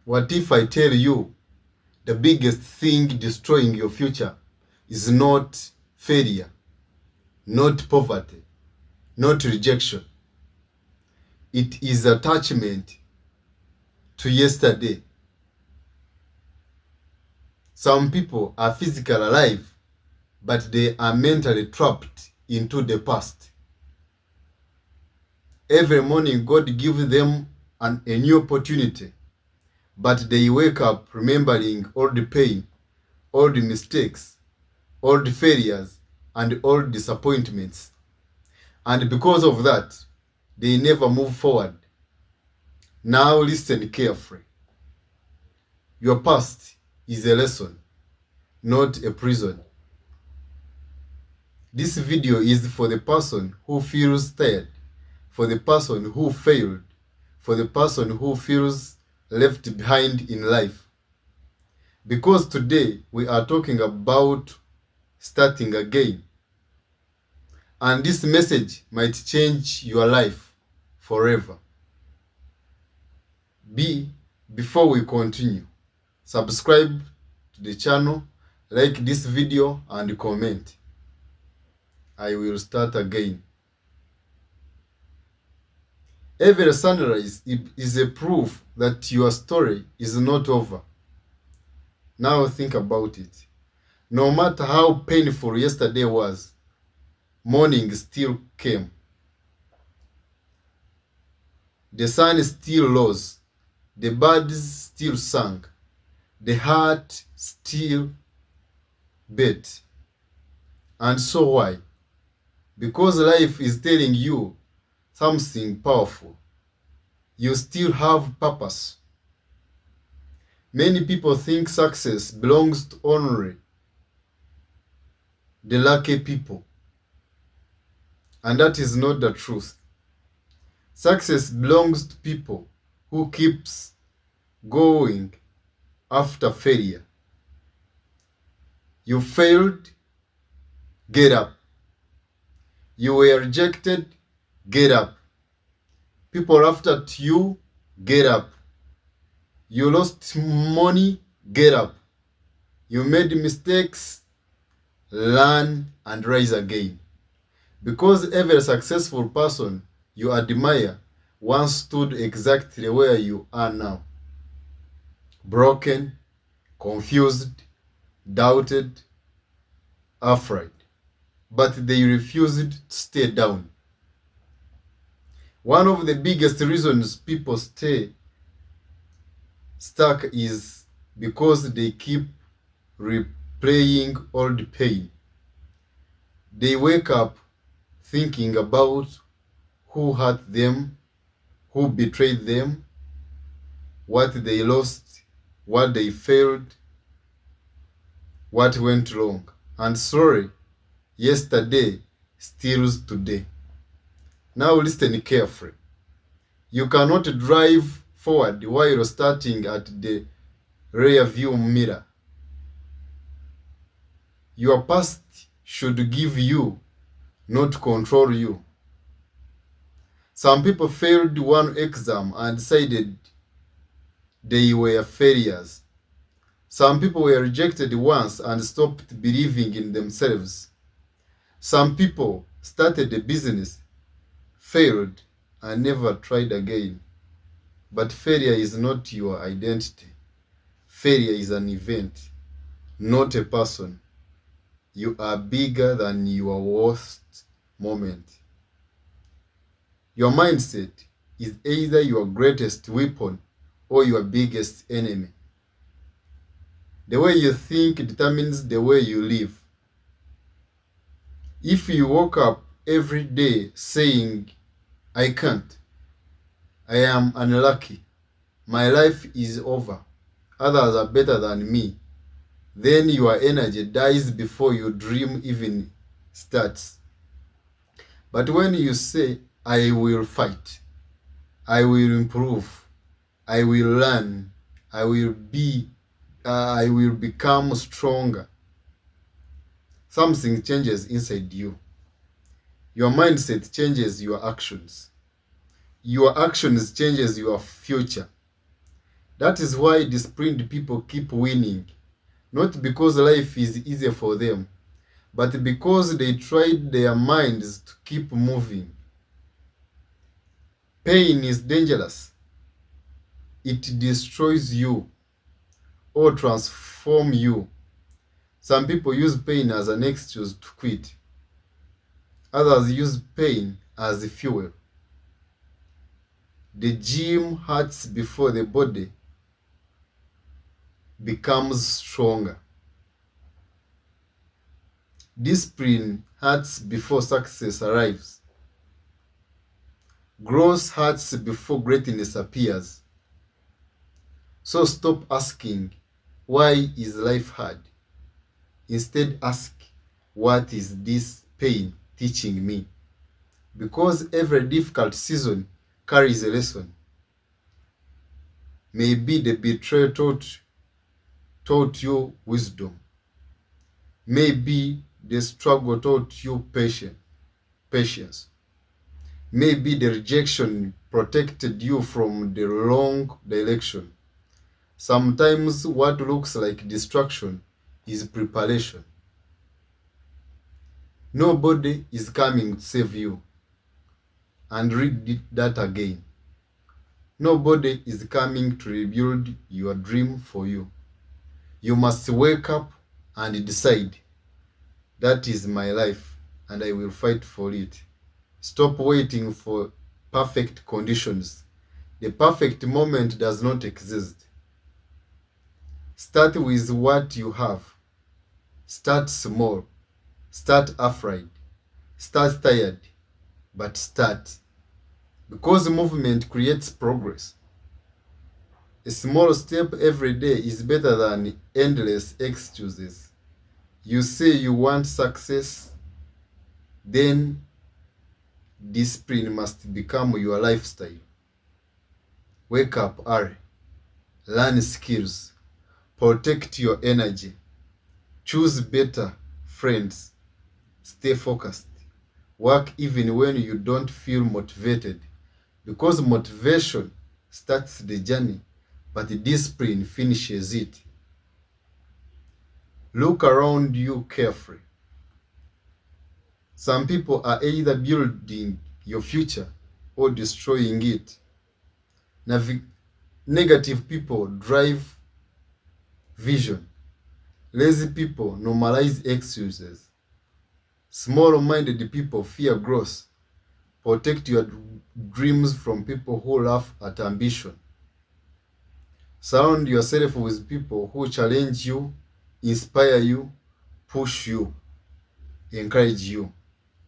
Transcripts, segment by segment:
What if I tell you the biggest thing destroying your future is not failure, not poverty, not rejection. It is attachment to yesterday. Some people are physically alive, but they are mentally trapped into the past. Every morning, God gives them a new opportunity, but they wake up remembering all the pain, all the mistakes, all the failures, and all the disappointments. And because of that, they never move forward. Now listen carefully. Your past is a lesson, not a prison. This video is for the person who feels tired, for the person who failed, for the person who feels left behind in life. Because today we are talking about starting again. And this message might change your life forever. Before we continue, subscribe to the channel, like this video, and comment. I will start again. Every sunrise is a proof that your story is not over. Now think about it. No matter how painful yesterday was, morning still came. The sun still rose. The birds still sang. The heart still beat. And so why? Because life is telling you something powerful. You still have purpose. Many people think success belongs to only the lucky people. And that is not the truth. Success belongs to people who keeps going after failure. You failed, get up. You were rejected, get up. People laughed at you, get up. You lost money, get up. You made mistakes, learn and rise again. Because every successful person you admire once stood exactly where you are now. Broken, confused, doubted, afraid. But they refused to stay down. One of the biggest reasons people stay stuck is because they keep replaying all the pain. They wake up thinking about who hurt them, who betrayed them, what they lost, what they failed, what went wrong. And sorry, yesterday steals today. Now listen carefully. You cannot drive forward while starting at the rear view mirror. Your past should give you, not control you. Some people failed one exam and decided they were failures. Some people were rejected once and stopped believing in themselves. Some people started a business, failed, and never tried again. But failure is not your identity. Failure is an event, not a person. You are bigger than your worst moment. Your mindset is either your greatest weapon or your biggest enemy. The way you think determines the way you live. If you woke up every day saying, I can't, I am unlucky, my life is over, others are better than me, then your energy dies before your dream even starts. But when you say, I will fight, I will improve, I will learn, I will become stronger, something changes inside you. Your mindset changes your actions. Your actions changes your future. That is why disciplined people keep winning, not because life is easier for them, but because they tried their minds to keep moving. Pain is dangerous. It destroys you or transforms you. Some people use pain as an excuse to quit. Others use pain as fuel. The gym hurts before the body becomes stronger. Discipline hurts before success arrives. Growth hurts before greatness appears. So stop asking, why is life hard? Instead ask, what is this pain teaching me? Because every difficult season carries a lesson. Maybe the betrayal taught you wisdom. Maybe the struggle taught you patience. Maybe the rejection protected you from the wrong direction. Sometimes what looks like destruction is preparation. Nobody is coming to save you. And read that again. Nobody is coming to rebuild your dream for you. You must wake up and decide, that is my life and I will fight for it. Stop waiting for perfect conditions. The perfect moment does not exist. Start with what you have. Start small. Start afraid. Start tired. But start. Because movement creates progress. A small step every day is better than endless excuses. You say you want success, then discipline must become your lifestyle. Wake up early. Learn skills. Protect your energy. Choose better friends. Stay focused. Work even when you don't feel motivated. Because motivation starts the journey, but discipline finishes it. Look around you carefully. Some people are either building your future or destroying it. Negative people drive vision. Lazy people normalize excuses. Small-minded people fear growth. Protect your dreams from people who laugh at ambition. Surround yourself with people who challenge you, inspire you, push you, encourage you.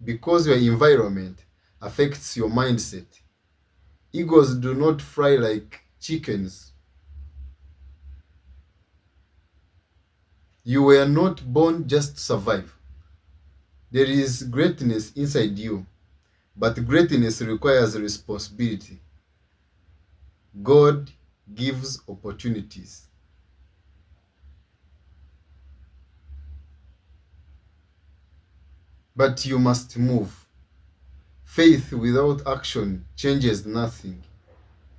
Because your environment affects your mindset. Eagles do not fly like chickens. You were not born just to survive. There is greatness inside you, but greatness requires responsibility. God gives opportunities. But you must move. Faith without action changes nothing.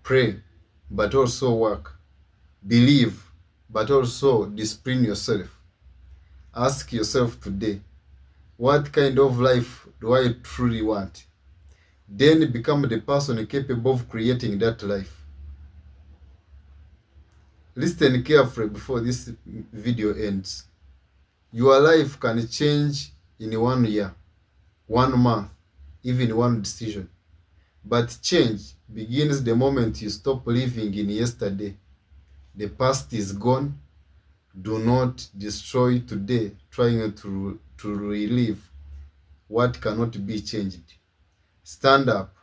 Pray, but also work. Believe, but also discipline yourself. Ask yourself today, what kind of life do I truly want? Then become the person capable of creating that life. Listen carefully before this video ends. Your life can change in 1 year, 1 month, even one decision. But change begins the moment you stop living in yesterday. The past is gone. Do not destroy today trying to relive what cannot be changed. Stand up,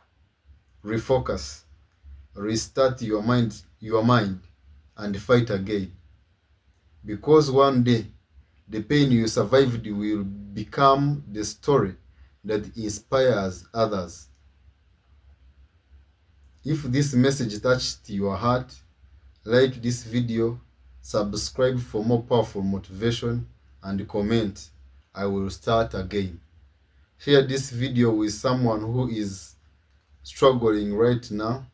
refocus, restart your mind, and fight again. Because one day, the pain you survived will become the story that inspires others. If this message touched your heart, like this video, subscribe for more powerful motivation, and comment. I will start again. Share this video with someone who is struggling right now.